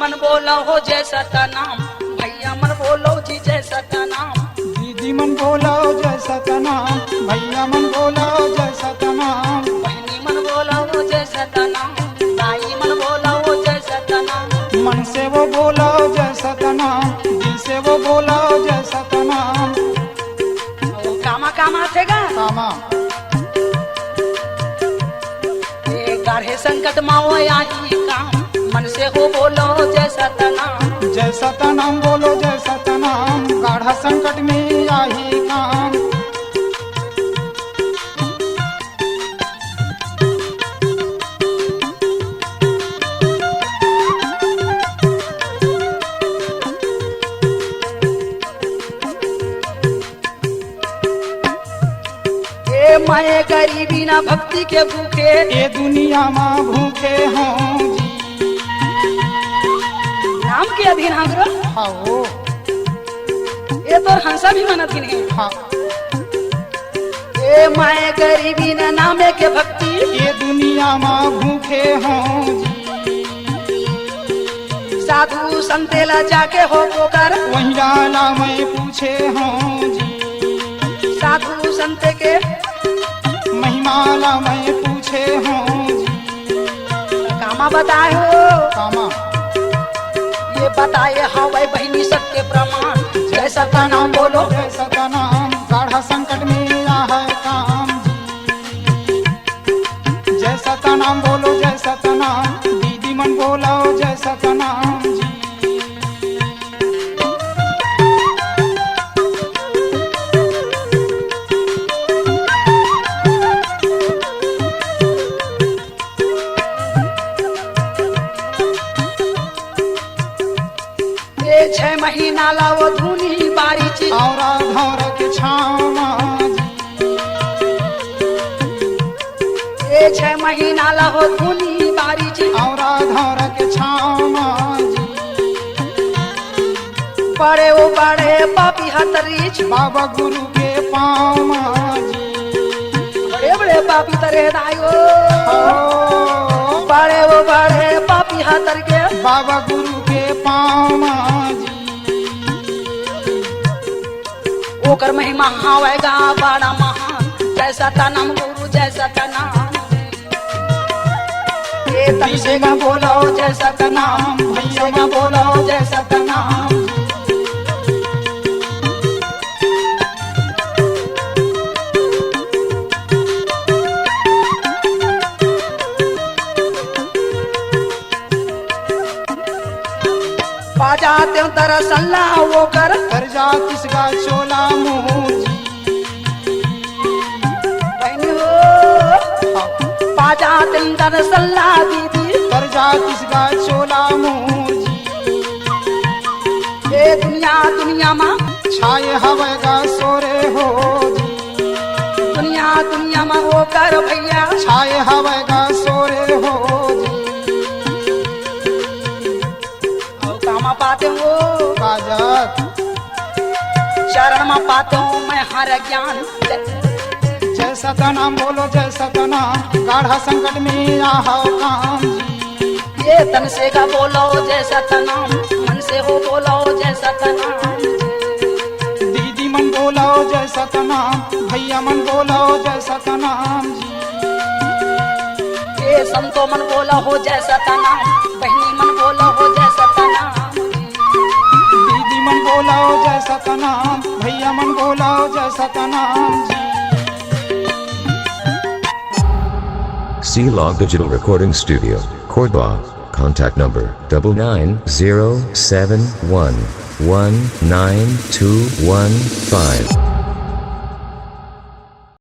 मन बोला हो जय सतनाम, भैया मन बोलो जी जय सतनाम। दीदी मन बोलो जय सतनाम, भैया मन बोलो जय सतनाम। बहनी मन बोला हो जय सतनाम, दाई मन बोला हो जय सतनाम। मन से वो बोलो जय सतनाम, दिल से वो बोलो जय सतनाम। कामा कामा थेगा कामा ये गाढ़े संकट माओ आई काम, मन से हो बोलो जय सतनाम। जय सतनाम बोलो जय सतनाम, गाढ़ा संकट में यही काम। ए माए गरीबी ना भक्ति के भूखे, ये दुनिया माँ भूखे हों जी। नाम के अधीन हागरो हाँ ये तो हंसा भी मनत ही नहीं। हाँ ए माए गरीबी ना नामे के भक्ति, ये दुनिया माँ भूखे हों जी। साधु संतेला जाके हो पोकर, वही डाला मैं पूछे हों जी। साधु संते के महिमाला मैं पूछे हों जी। कामा बताए हो, कामा ये बताए हवाई बहनी सत्य प्रमाण। जय सतनाम बोलो जय सतनाम, गाढ़ा संकट में या है काम जी। जय सतनाम बोलो जय सतनाम, दीदी मन बोलो जय सतनाम जी। ये 6 महीना लाओ धुनी बारी ची, और घौर के छामा जी। ये 6 महीना लाओ धुनी बारी ची, और घौर के छामा जी। बड़े वो बड़े पापी हतरीच, बाबा गुरु के पामा जी। बड़े बड़े पापी तरे दायो, ओ, बड़े वो बड़े पापी हतर के, बाबा गुरु के पामा जी। ओकर महिमा हावेगा बड़ा महान। जय सतनाम गुरु जय सतनाम, ये तन से गा बोलो जय सतनाम, भैया गा बोलो जय सतनाम। बाजाते तरसल्ला वो कर, कर जा किसका चोला मुँह जी। बहनी हो बाजाते तरसल्ला दीदी, कर जा किसका चोला मुँह जी। ये दुनिया दुनिया माँ छाए हवेगा सोरे हो जी। दुनिया दुनिया माँ वो कर भैया, छाए हवेगा सोरे हो जी। कामा पाते हो काजत शरण में पाते हूँ मैं हर ज्ञान। जय सतनाम बोलो जय सतनाम, गाढ़ा संकट में आहा काम जी। ये तन से का बोलो जय सतनाम, मन से हो बोलो जय सतनाम। दीदी मन बोलो जय सतनाम, भैया मन बोलो जय सतनाम जी। ये संतो मन बोला हो जय सतनाम, बहनी मन बोला हो जय सतनाम। दीदी मन बोलो जय सतनाम, भैया मन बोलो जय Satnam ji. C-Log Digital Recording Studio, Cordoba. Contact number 9907119215.